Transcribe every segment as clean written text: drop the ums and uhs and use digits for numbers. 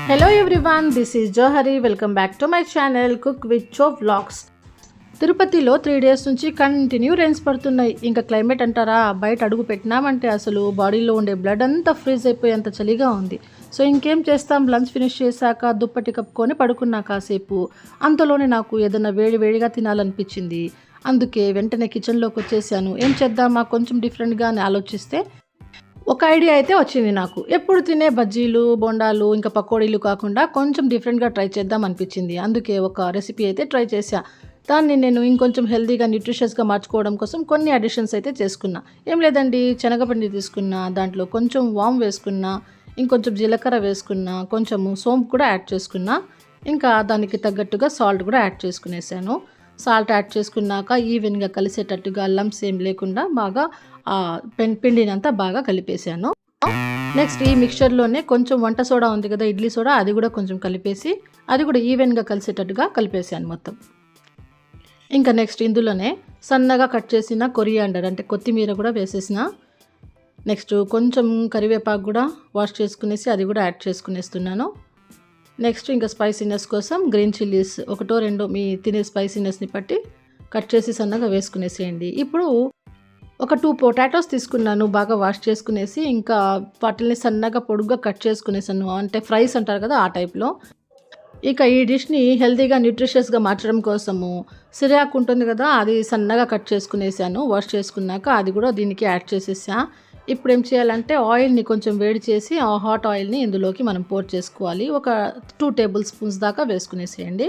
Hello everyone, this is Johari. Welcome back to my channel Cook with Cho Vlogs. తిరుపతిలో 3 days నుంచి continue rains పడుతున్నాయి. ఇంకా climate అంటారా, బయట అడుగు పెట్టినామంటే అసలు బాడీలో ఉండే బ్లడ్ అంతా ఫ్రీజ్ అయిపోయేంత చలిగా ఉంది. సో ఇంకేం చేస్తాం, లంచ్ ఫినిష్ చేశాక దుప్పటి కప్పుకొని పడుకున్నా కాసేపు. అంతలోనే నాకు ఏదైనా వేడిగా తినాలనిపించింది. అందుకే వెంటనే కిచెన్లోకి వచ్చేసాను. ఏం చేద్దామా కొంచెం డిఫరెంట్గా అని ఆలోచిస్తే ఒక ఐడియా అయితే వచ్చింది నాకు. ఎప్పుడు తినే బజ్జీలు, బొండాలు, ఇంకా పకోడీలు కాకుండా కొంచెం డిఫరెంట్గా ట్రై చేద్దాం అనిపించింది. అందుకే ఒక రెసిపీ అయితే ట్రై చేశా. దాన్ని నేను ఇంకొంచెం హెల్తీగా, న్యూట్రిషియస్గా మార్చుకోవడం కోసం కొన్ని అడిషన్స్ అయితే చేసుకున్నా. ఏం లేదండి, శనగపిండి తీసుకున్నా, దాంట్లో కొంచెం వామ్ వేసుకున్నా, ఇంకొంచెం జీలకర్ర వేసుకున్నా, కొంచెము సోంపు కూడా యాడ్ చేసుకున్నా, ఇంకా దానికి తగ్గట్టుగా సాల్ట్ కూడా యాడ్ చేసుకునేసాను. సాల్ట్ యాడ్ చేసుకున్నాక ఈవెన్గా కలిసేటట్టుగా లంప్స్ ఏం లేకుండా బాగా పిండినంతా బాగా కలిపేసాను. నెక్స్ట్ ఈ మిక్చర్లోనే కొంచెం వంట సోడా ఉంది కదా, ఇడ్లీ సోడా, అది కూడా కొంచెం కలిపేసి అది కూడా ఈవెన్గా కలిసేటట్టుగా కలిపేసాను మొత్తం. ఇంకా నెక్స్ట్ ఇందులోనే సన్నగా కట్ చేసిన కొరియాండర్ అంటే కొత్తిమీర కూడా వేసేసిన. నెక్స్ట్ కొంచెం కరివేపాకు కూడా వాష్ చేసుకునేసి అది కూడా యాడ్ చేసుకునేస్తున్నాను. నెక్స్ట్ ఇంకా స్పైసీనెస్ కోసం గ్రీన్ చిల్లీస్ ఒకటో రెండో మీ తినే స్పైసీనెస్ని బట్టి కట్ చేసి సన్నగా వేసుకునేసేయండి. ఇప్పుడు ఒక 2 పొటాటోస్ తీసుకున్నాను, బాగా వాష్ చేసుకునేసి ఇంకా వాటిని సన్నగా పొడుగ్గా కట్ చేసుకునేసాను. అంటే ఫ్రైస్ అంటారు కదా, ఆ టైప్లో. ఇక ఈ డిష్ని హెల్తీగా, న్యూట్రిషియస్గా మార్చడం కోసము సిరియాకు ఉంటుంది కదా, అది సన్నగా కట్ చేసుకునేసాను. వాష్ చేసుకున్నాక అది కూడా దీనికి యాడ్ చేసేసా. ఇప్పుడు ఏం చేయాలంటే ఆయిల్ని కొంచెం వేడి చేసి ఆ హాట్ ఆయిల్ని ఇందులోకి మనం పోర్ చేసుకోవాలి. ఒక 2 టేబుల్ స్పూన్స్ దాకా వేసుకునేసేయండి.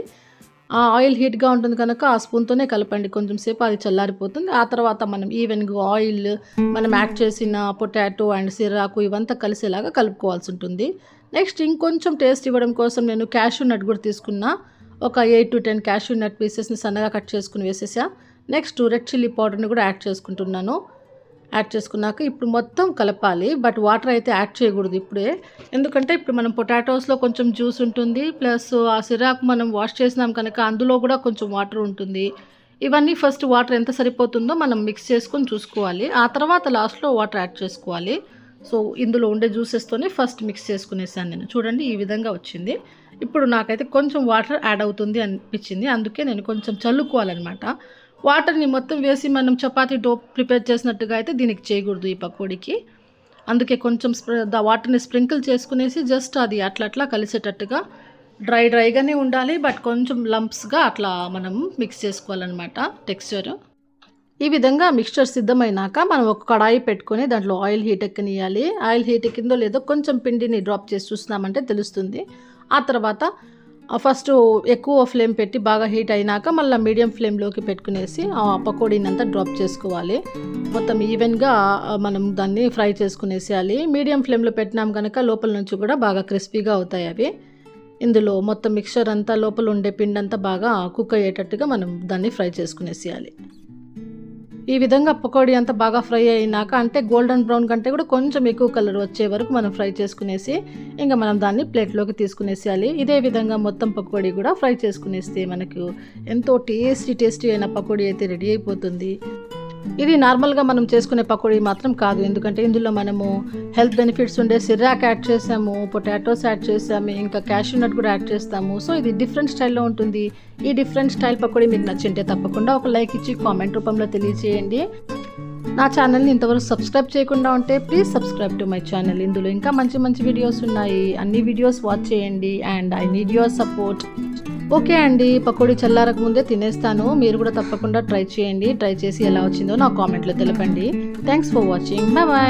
ఆ ఆయిల్ హీట్గా ఉంటుంది కనుక ఆ స్పూన్తోనే కలపండి. కొంచెం సేపు అది చల్లారిపోతుంది. ఆ తర్వాత మనం ఈవెన్గా ఆయిల్, మనం యాడ్ చేసిన పొటాటో అండ్ సిరాకు ఇవంతా కలిసేలాగా కలుపుకోవాల్సి ఉంటుంది. నెక్స్ట్ ఇంకొంచెం టేస్ట్ ఇవ్వడం కోసం నేను క్యాష్యూ నట్ కూడా తీసుకున్నా. ఒక 8 to 10 క్యాష్యూ నట్ పీసెస్ని సన్నగా కట్ చేసుకుని వేసేసా. నెక్స్ట్ రెడ్ చిల్లీ పౌడర్ని కూడా యాడ్ చేసుకుంటున్నాను. యాడ్ చేసుకున్నాక ఇప్పుడు మొత్తం కలపాలి. బట్ వాటర్ అయితే యాడ్ చేయకూడదు ఇప్పుడే, ఎందుకంటే ఇప్పుడు మనం పొటాటోస్లో కొంచెం జ్యూస్ ఉంటుంది, ప్లస్ ఆ సిరాకు మనం వాష్ చేసినాం కనుక అందులో కూడా కొంచెం వాటర్ ఉంటుంది. ఇవన్నీ ఫస్ట్ వాటర్ ఎంత సరిపోతుందో మనం మిక్స్ చేసుకొని చూసుకోవాలి. ఆ తర్వాత లాస్ట్లో వాటర్ యాడ్ చేసుకోవాలి. సో ఇందులో ఉండే జ్యూసెస్తోనే ఫస్ట్ మిక్స్ చేసుకునేసాను నేను. చూడండి ఈ విధంగా వచ్చింది. ఇప్పుడు నాకైతే కొంచెం వాటర్ యాడ్ అవుతుంది అనిపించింది, అందుకే నేను కొంచెం చల్లుకోవాలన్నమాట. వాటర్ని మొత్తం వేసి మనం చపాతీ డో ప్రిపేర్ చేసినట్టుగా అయితే దీనికి చేయకూడదు ఈ పకోడీకి. అందుకే కొంచెం వాటర్ని స్ప్రింకిల్ చేసుకునేసి జస్ట్ అది అట్లా కలిసేటట్టుగా డ్రైగానే ఉండాలి. బట్ కొంచెం లంప్స్గా అట్లా మనం మిక్స్ చేసుకోవాలన్నమాట టెక్స్చర్. ఈ విధంగా మిక్స్చర్ సిద్ధమైనాక మనం ఒక కడాయి పెట్టుకొని దాంట్లో ఆయిల్ హీట్ ఎక్కనియాలి. ఆయిల్ హీట్ ఎక్కిందో లేదో కొంచెం పిండిని డ్రాప్ చేసి చూస్తున్నామంటే తెలుస్తుంది. ఆ తర్వాత ఫస్ట్ ఎక్కువ ఫ్లేమ్ పెట్టి బాగా హీట్ అయినాక మళ్ళీ మీడియం ఫ్లేమ్లోకి పెట్టుకునేసి ఆ పకోడీని అంతా డ్రాప్ చేసుకోవాలి. మొత్తం ఈవెన్గా మనం దాన్ని ఫ్రై చేసుకునేసేయాలి. మీడియం ఫ్లేమ్లో పెట్టినాం కనుక లోపల నుంచి కూడా బాగా క్రిస్పీగా అవుతాయి అవి. ఇందులో మొత్తం మిక్చర్ అంతా లోపల ఉండే పిండి అంతా బాగా కుక్ అయ్యేటట్టుగా మనం దాన్ని ఫ్రై చేసుకునేసేయాలి. ఈ విధంగా పకోడీ అంతా బాగా ఫ్రై అయినాక, అంటే గోల్డెన్ బ్రౌన్ కంటే కూడా కొంచెం ఎక్కువ కలర్ వచ్చే వరకు మనం ఫ్రై చేసుకునేసి ఇంకా మనం దాన్ని ప్లేట్లోకి తీసుకునేసేయాలి. ఇదే విధంగా మొత్తం పకోడీ కూడా ఫ్రై చేసుకునేస్తే మనకు ఎంతో టేస్టీ అయిన పకోడీ అయితే రెడీ అయిపోతుంది. ఇది నార్మల్గా మనం చేసుకునే పకోడీ మాత్రం కాదు, ఎందుకంటే ఇందులో మనము హెల్త్ బెనిఫిట్స్ ఉండే సిరాక్ యాడ్ చేసాము, పొటాటోస్ యాడ్ చేసాము, ఇంకా క్యాష్యూ నట్ కూడా యాడ్ చేస్తాము. సో ఇది డిఫరెంట్ స్టైల్లో ఉంటుంది. ఈ డిఫరెంట్ స్టైల్ పకోడీ మీకు నచ్చింటే తప్పకుండా ఒక లైక్ ఇచ్చి కామెంట్ రూపంలో తెలియజేయండి. నా ఛానల్ని ఇంతవరకు సబ్స్క్రైబ్ చేయకుండా ఉంటే please subscribe to my channel. ఇందులో ఇంకా మంచి వీడియోస్ ఉన్నాయి. అన్ని వీడియోస్ వాచ్ చేయండి and I need your support. Okay అండి, పకోడీ చల్లారక ముందే తినేస్తాను. మీరు కూడా తప్పకుండా ట్రై చేయండి. ట్రై చేసి ఎలా వచ్చిందో నా కామెంట్లో తెలపండి. Thanks for watching. బాయ్.